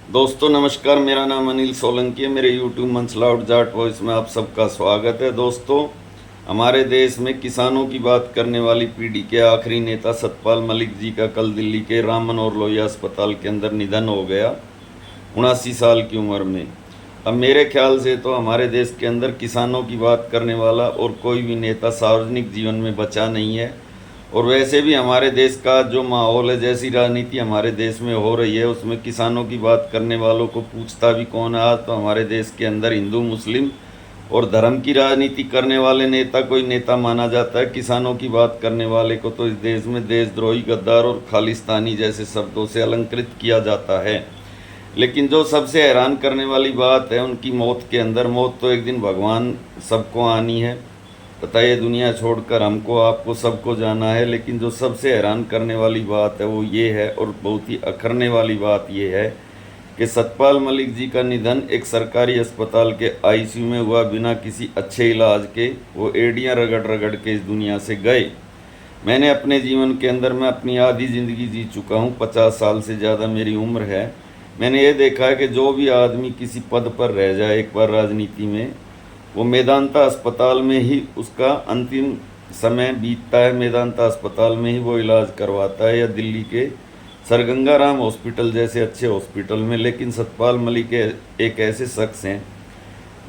दोस्तों नमस्कार, मेरा नाम अनिल सोलंकी है। मेरे यूट्यूब मंसलाउट जाट वॉइस में आप सबका स्वागत है। दोस्तों, हमारे देश में किसानों की बात करने वाली पीढ़ी के आखिरी नेता सतपाल मलिक जी का कल दिल्ली के राम मनोहर लोहिया अस्पताल के अंदर निधन हो गया 79 साल की उम्र में। अब मेरे ख्याल से तो हमारे देश के अंदर किसानों की बात करने वाला और कोई भी नेता सार्वजनिक जीवन में बचा नहीं है। और वैसे भी हमारे देश का जो माहौल है, जैसी राजनीति हमारे देश में हो रही है, उसमें किसानों की बात करने वालों को पूछता भी कौन है। आज तो हमारे देश के अंदर हिंदू मुस्लिम और धर्म की राजनीति करने वाले नेता कोई नेता माना जाता है। किसानों की बात करने वाले को तो इस देश में देशद्रोही, गद्दार और खालिस्तानी जैसे शब्दों से अलंकृत किया जाता है। लेकिन जो सबसे हैरान करने वाली बात है उनकी मौत के अंदर, मौत तो एक दिन भगवान सबको आनी है तथा ये दुनिया छोड़कर हमको आपको सबको जाना है। लेकिन जो सबसे हैरान करने वाली बात है वो ये है, और बहुत ही अखरने वाली बात ये है कि सतपाल मलिक जी का निधन एक सरकारी अस्पताल के आईसीयू में हुआ, बिना किसी अच्छे इलाज के। वो एड़ियाँ रगड़ रगड़ के इस दुनिया से गए। मैंने अपने जीवन के अंदर मैं अपनी आधी ज़िंदगी जी चुका हूँ, 50 साल से ज़्यादा मेरी उम्र है। मैंने ये देखा है कि जो भी आदमी किसी पद पर रह जाए एक बार राजनीति में, वो मेदांता अस्पताल में ही उसका अंतिम समय बीतता है। मेदांता अस्पताल में ही वो इलाज करवाता है, या दिल्ली के सर गंगा राम हॉस्पिटल जैसे अच्छे हॉस्पिटल में। लेकिन सतपाल मलिक एक ऐसे शख्स हैं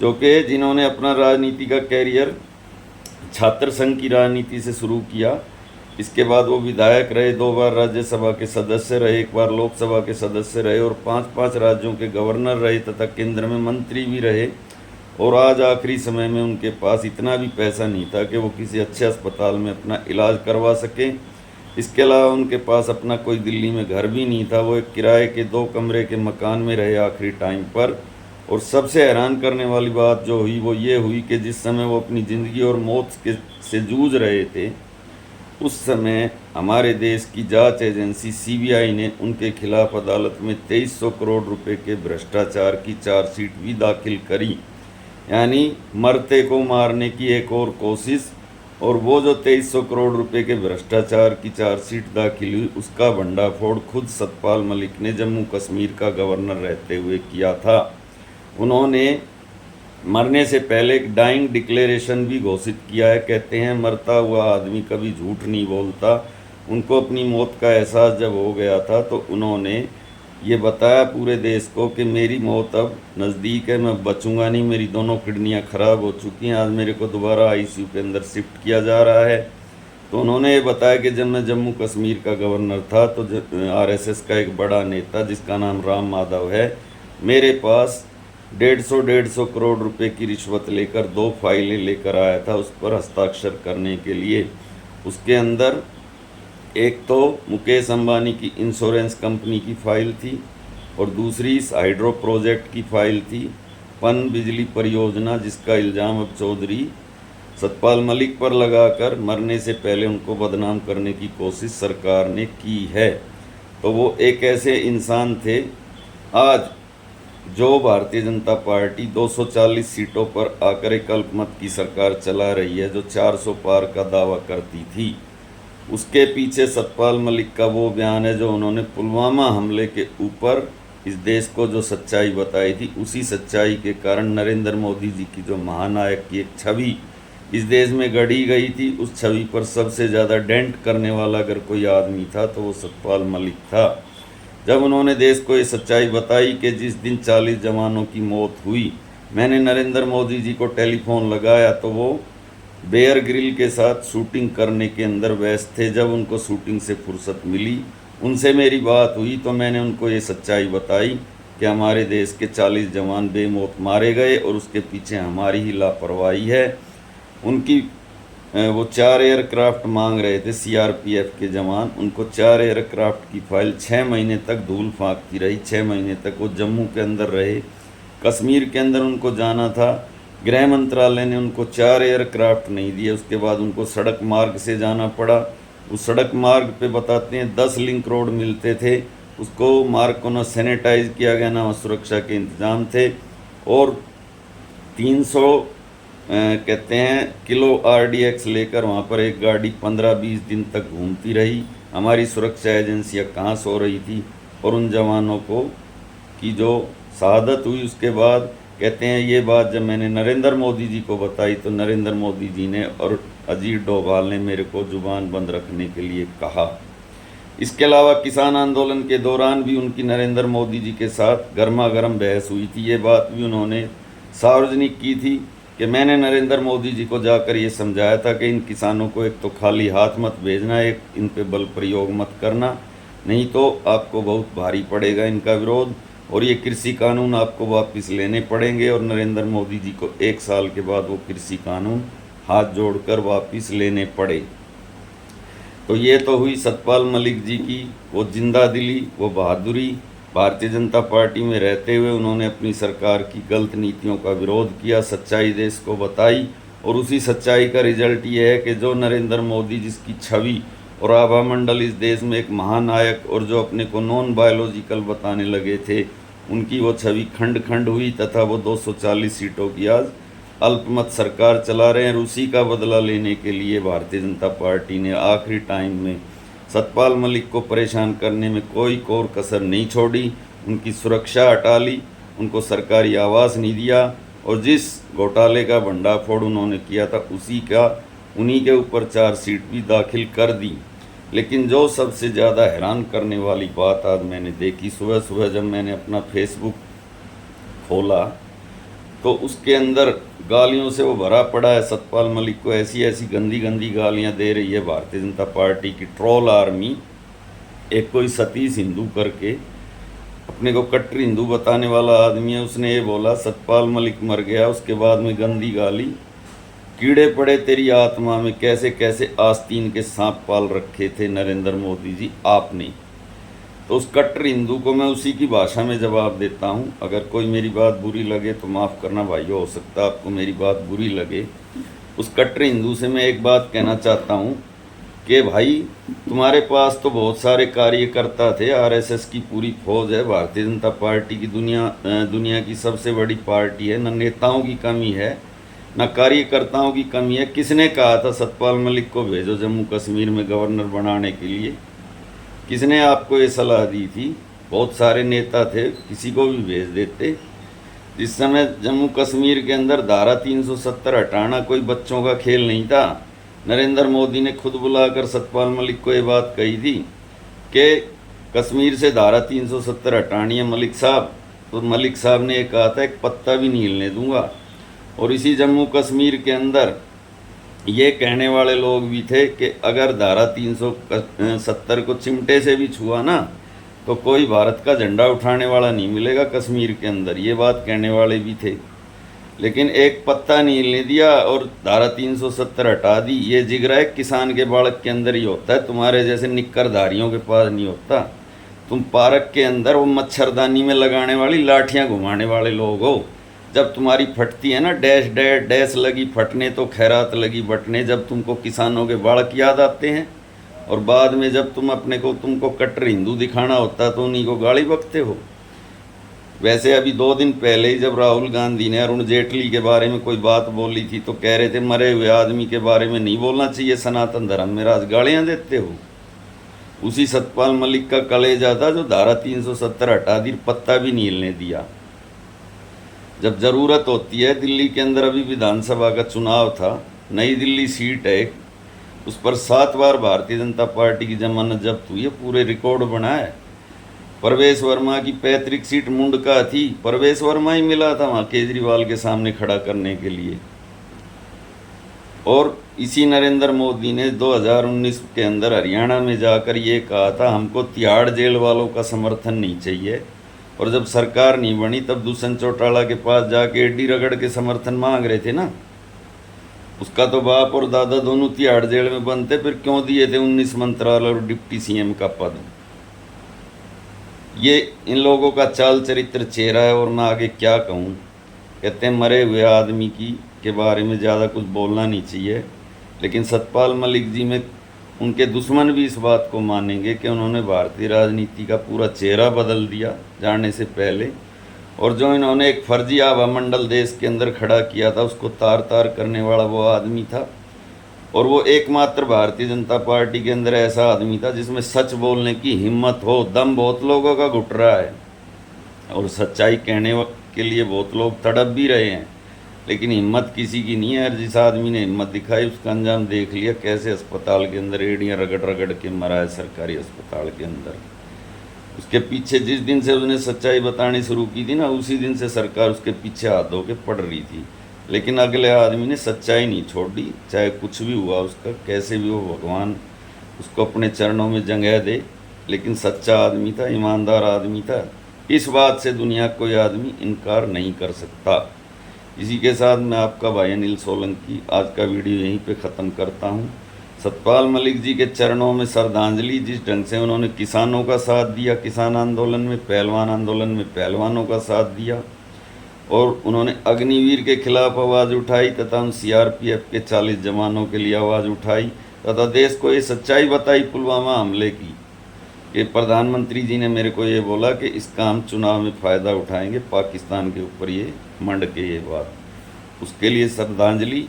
जो कि जिन्होंने अपना राजनीति का कैरियर छात्र संघ की राजनीति से शुरू किया। इसके बाद वो विधायक रहे, 2 बार राज्यसभा के सदस्य रहे, 1 बार लोकसभा के सदस्य रहे, और 5-5 राज्यों के गवर्नर रहे तथा केंद्र में मंत्री भी रहे। और आज आखिरी समय में उनके पास इतना भी पैसा नहीं था कि वो किसी अच्छे अस्पताल में अपना इलाज करवा सकें। इसके अलावा उनके पास अपना कोई दिल्ली में घर भी नहीं था। वो एक किराए के 2 कमरे के मकान में रहे आखिरी टाइम पर। और सबसे हैरान करने वाली बात जो हुई वो ये हुई कि जिस समय वो अपनी ज़िंदगी और मौत से जूझ रहे थे, उस समय हमारे देश की जांच एजेंसी सीबीआई ने उनके खिलाफ अदालत में 2300 करोड़ रुपए के भ्रष्टाचार की चार्जशीट भी दाखिल करी, यानी मरते को मारने की एक और कोशिश। और वो जो 2300 करोड़ रुपए के भ्रष्टाचार की चार्जशीट दाखिल हुई, उसका भंडाफोड़ खुद सतपाल मलिक ने जम्मू कश्मीर का गवर्नर रहते हुए किया था। उन्होंने मरने से पहले एक डाइंग डिक्लेरेशन भी घोषित किया है। कहते हैं मरता हुआ आदमी कभी झूठ नहीं बोलता। उनको अपनी मौत का एहसास जब हो गया था तो उन्होंने ये बताया पूरे देश को कि मेरी मौत अब नज़दीक है, मैं बचूंगा नहीं, मेरी दोनों किडनियाँ ख़राब हो चुकी हैं, आज मेरे को दोबारा आईसीयू के अंदर शिफ्ट किया जा रहा है। तो उन्होंने ये बताया कि जब मैं जम्मू कश्मीर का गवर्नर था तो आरएसएस का एक बड़ा नेता जिसका नाम राम माधव है, मेरे पास 150 करोड़ रुपए की रिश्वत लेकर 2 फाइलें लेकर आया था उस पर हस्ताक्षर करने के लिए। उसके अंदर एक तो मुकेश अंबानी की इंश्योरेंस कंपनी की फ़ाइल थी, और दूसरी इस हाइड्रो प्रोजेक्ट की फ़ाइल थी, पन बिजली परियोजना, जिसका इल्ज़ाम अब चौधरी सतपाल मलिक पर लगाकर मरने से पहले उनको बदनाम करने की कोशिश सरकार ने की है। तो वो एक ऐसे इंसान थे। आज जो भारतीय जनता पार्टी 240 सीटों पर आकर एक अल्पमत की सरकार चला रही है, जो 400 पार का दावा करती थी, उसके पीछे सतपाल मलिक का वो बयान है जो उन्होंने पुलवामा हमले के ऊपर इस देश को जो सच्चाई बताई थी, उसी सच्चाई के कारण नरेंद्र मोदी जी की जो महानायक की एक छवि इस देश में गढ़ी गई थी, उस छवि पर सबसे ज़्यादा डेंट करने वाला अगर कोई आदमी था तो वो सतपाल मलिक था। जब उन्होंने देश को ये सच्चाई बताई कि जिस दिन 40 जवानों की मौत हुई, मैंने नरेंद्र मोदी जी को टेलीफोन लगाया तो वो बेयर ग्रिल के साथ शूटिंग करने के अंदर व्यस्त थे। जब उनको शूटिंग से फुर्सत मिली, उनसे मेरी बात हुई तो मैंने उनको ये सच्चाई बताई कि हमारे देश के 40 जवान बेमौत मारे गए और उसके पीछे हमारी ही लापरवाही है। उनकी वो 4 एयरक्राफ्ट मांग रहे थे, सीआरपीएफ के जवान, उनको 4 एयरक्राफ्ट की फ़ाइल 6 महीने तक धूल फाँकती रही। 6 महीने तक वो जम्मू के अंदर रहे, कश्मीर के अंदर उनको जाना था, गृह मंत्रालय ने उनको 4 एयरक्राफ्ट नहीं दिए। उसके बाद उनको सड़क मार्ग से जाना पड़ा। उस सड़क मार्ग पे बताते हैं 10 लिंक रोड मिलते थे, उसको मार्ग को न सैनिटाइज किया गया, ना सुरक्षा के इंतजाम थे। और 300 कहते हैं किलो आरडीएक्स लेकर वहाँ पर एक गाड़ी 15-20 दिन तक घूमती रही। हमारी सुरक्षा एजेंसियाँ कहाँ सो रही थी और उन जवानों को की जो शहादत हुई उसके बाद कहते हैं ये बात जब मैंने नरेंद्र मोदी जी को बताई तो नरेंद्र मोदी जी ने और अजीत डोभाल ने मेरे को जुबान बंद रखने के लिए कहा। इसके अलावा किसान आंदोलन के दौरान भी उनकी नरेंद्र मोदी जी के साथ गर्मा गर्म बहस हुई थी। ये बात भी उन्होंने सार्वजनिक की थी कि मैंने नरेंद्र मोदी जी को जाकर ये समझाया था कि इन किसानों को एक तो खाली हाथ मत भेजना, एक इन पे बल प्रयोग मत करना, नहीं तो आपको बहुत भारी पड़ेगा इनका विरोध और ये कृषि कानून आपको वापस लेने पड़ेंगे। और नरेंद्र मोदी जी को 1 साल के बाद वो कृषि कानून हाथ जोड़कर वापस लेने पड़े। तो ये तो हुई सतपाल मलिक जी की वो जिंदा दिली, वो बहादुरी। भारतीय जनता पार्टी में रहते हुए उन्होंने अपनी सरकार की गलत नीतियों का विरोध किया, सच्चाई देश को बताई और उसी सच्चाई का रिजल्ट ये है कि जो नरेंद्र मोदी जिसकी छवि और आभा मंडल इस देश में एक महानायक और जो अपने को नॉन बायोलॉजिकल बताने लगे थे, उनकी वो छवि खंड खंड हुई तथा वो 240 सीटों की आज अल्पमत सरकार चला रहे हैं। उसी का बदला लेने के लिए भारतीय जनता पार्टी ने आखिरी टाइम में सतपाल मलिक को परेशान करने में कोई कोर कसर नहीं छोड़ी। उनकी सुरक्षा हटा ली, उनको सरकारी आवास नहीं दिया और जिस घोटाले का भंडाफोड़ उन्होंने किया था उन्हीं के ऊपर चार्जशीट भी दाखिल कर दी। लेकिन जो सबसे ज़्यादा हैरान करने वाली बात आज मैंने देखी, सुबह सुबह जब मैंने अपना फेसबुक खोला तो उसके अंदर गालियों से वो भरा पड़ा है। सतपाल मलिक को ऐसी ऐसी गंदी गंदी गालियां दे रही है भारतीय जनता पार्टी की ट्रोल आर्मी। एक कोई सतीश हिंदू करके अपने को कट्टर हिंदू बताने वाला आदमी है, उसने ये बोला सतपाल मलिक मर गया, उसके बाद में गंदी गाली, कीड़े पड़े तेरी आत्मा में, कैसे कैसे आस्तीन के सांप पाल रखे थे नरेंद्र मोदी जी आपने। तो उस कट्टर हिंदू को मैं उसी की भाषा में जवाब देता हूँ। अगर कोई मेरी बात बुरी लगे तो माफ़ करना भाइयों, हो सकता है आपको मेरी बात बुरी लगे। उस कट्टर हिंदू से मैं एक बात कहना चाहता हूँ कि भाई तुम्हारे पास तो बहुत सारे कार्यकर्ता थे, आरएसएस की पूरी फौज है, भारतीय जनता पार्टी की दुनिया की सबसे बड़ी पार्टी है, न नेताओं की कमी है न कार्यकर्ताओं की कमी है। किसने कहा था सतपाल मलिक को भेजो जम्मू कश्मीर में गवर्नर बनाने के लिए? किसने आपको ये सलाह दी थी? बहुत सारे नेता थे, किसी को भी भेज देते। जिस समय जम्मू कश्मीर के अंदर धारा 370 हटाना कोई बच्चों का खेल नहीं था। नरेंद्र मोदी ने खुद बुलाकर सतपाल मलिक को ये बात कही थी कि कश्मीर से धारा 370 हटानी है मलिक साहब, तो मलिक साहब ने ये कहा था एक पत्ता भी नहीं हिलने दूंगा। और इसी जम्मू कश्मीर के अंदर ये कहने वाले लोग भी थे कि अगर धारा 370 को चिमटे से भी छुआ ना तो कोई भारत का झंडा उठाने वाला नहीं मिलेगा कश्मीर के अंदर, ये बात कहने वाले भी थे। लेकिन एक पत्ता नहीं हिलने दिया और धारा 370 हटा दी। ये जिगरा एक किसान के बालक के अंदर ही होता है, तुम्हारे जैसे निक्करधारियों के पास नहीं होता। तुम पार्क के अंदर वो मच्छरदानी में लगाने वाली लाठियाँ घुमाने वाले लोग हो। जब तुम्हारी फटती है ना डैश डैश डैश लगी फटने तो खैरात लगी बटने, जब तुमको किसानों के बालक याद आते हैं और बाद में जब तुमको कट्टर हिंदू दिखाना होता है तो उन्हीं को गाली बकते हो। वैसे अभी 2 दिन पहले ही जब राहुल गांधी ने अरुण जेटली के बारे में कोई बात बोली थी तो कह रहे थे मरे हुए आदमी के बारे में नहीं बोलना चाहिए सनातन धर्म में, आज गालियाँ देते हो। उसी सतपाल मलिक का कलेजा था जो धारा 370 हटा दी, पत्ता भी नहीं हिलने दिया। जब ज़रूरत होती है, दिल्ली के अंदर अभी विधानसभा का चुनाव था, नई दिल्ली सीट है, उस पर 7 बार भारतीय जनता पार्टी की जमानत जब्त हुई है, पूरे रिकॉर्ड बना है। परवेश वर्मा की पैतृक सीट मुंडका थी, परवेश वर्मा ही मिला था वहाँ केजरीवाल के सामने खड़ा करने के लिए। और इसी नरेंद्र मोदी ने 2019 के अंदर हरियाणा में जाकर ये कहा था हमको तिहाड़ जेल वालों का समर्थन नहीं चाहिए, और जब सरकार नहीं बनी तब दुष्यंत चौटाला के पास जाके एडी रगड़ के समर्थन मांग रहे थे ना। उसका तो बाप और दादा दोनों तिहाड़ जेल में बंद थे, फिर क्यों दिए थे 19 मंत्रालय और डिप्टी सीएम का पद? ये इन लोगों का चाल चरित्र चेहरा है। और मैं आगे क्या कहूँ, कहते हैं मरे हुए आदमी के बारे में ज़्यादा कुछ बोलना नहीं चाहिए, लेकिन सतपाल मलिक जी में उनके दुश्मन भी इस बात को मानेंगे कि उन्होंने भारतीय राजनीति का पूरा चेहरा बदल दिया जाने से पहले। और जो इन्होंने एक फर्जी आभा मंडल देश के अंदर खड़ा किया था उसको तार तार करने वाला वो आदमी था। और वो एकमात्र भारतीय जनता पार्टी के अंदर ऐसा आदमी था जिसमें सच बोलने की हिम्मत हो, दम बहुत लोगों का घुट रहा है। और सच्चाई कहने के लिए बहुत लोग तड़प भी रहे हैं, लेकिन हिम्मत किसी की नहीं है। और जिस आदमी ने हिम्मत दिखाई उसका अंजाम देख लिया, कैसे अस्पताल के अंदर एड़ियाँ रगड़ रगड़ के मरा है, सरकारी अस्पताल के अंदर। उसके पीछे जिस दिन से उसने सच्चाई बतानी शुरू की थी ना, उसी दिन से सरकार उसके पीछे हाथ धो के पड़ रही थी। लेकिन अगले आदमी ने सच्चाई नहीं छोड़ी, चाहे कुछ भी हुआ उसका, कैसे भी हो, भगवान उसको अपने चरणों में जगह दे। लेकिन सच्चा आदमी था, ईमानदार आदमी था, इस बात से दुनिया कोई आदमी इनकार नहीं कर सकता। इसी के साथ मैं आपका भाई अनिल सोलंकी आज का वीडियो यहीं पे ख़त्म करता हूँ। सतपाल मलिक जी के चरणों में श्रद्धांजलि। जिस ढंग से उन्होंने किसानों का साथ दिया किसान आंदोलन में, पहलवान आंदोलन में पहलवानों का साथ दिया, और उन्होंने अग्निवीर के खिलाफ आवाज़ उठाई तथा उन सीआरपीएफ के 40 जवानों के लिए आवाज़ उठाई तथा देश को ये सच्चाई बताई पुलवामा हमले की, कि प्रधानमंत्री जी ने मेरे को ये बोला कि इसका हम चुनाव में फ़ायदा उठाएंगे, पाकिस्तान के ऊपर ये मंड के ये बात, उसके लिए श्रद्धांजलि।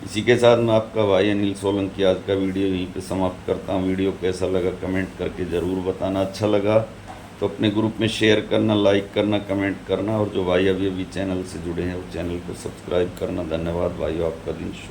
इसी के साथ मैं आपका भाई अनिल सोलंकी आज का वीडियो यहीं पे समाप्त करता हूँ। वीडियो कैसा लगा कमेंट करके ज़रूर बताना। अच्छा लगा तो अपने ग्रुप में शेयर करना, लाइक करना, कमेंट करना, और जो भाई अभी अभी चैनल से जुड़े हैं वो चैनल को सब्सक्राइब करना। धन्यवाद भाइयों, आपका दिन शुभ।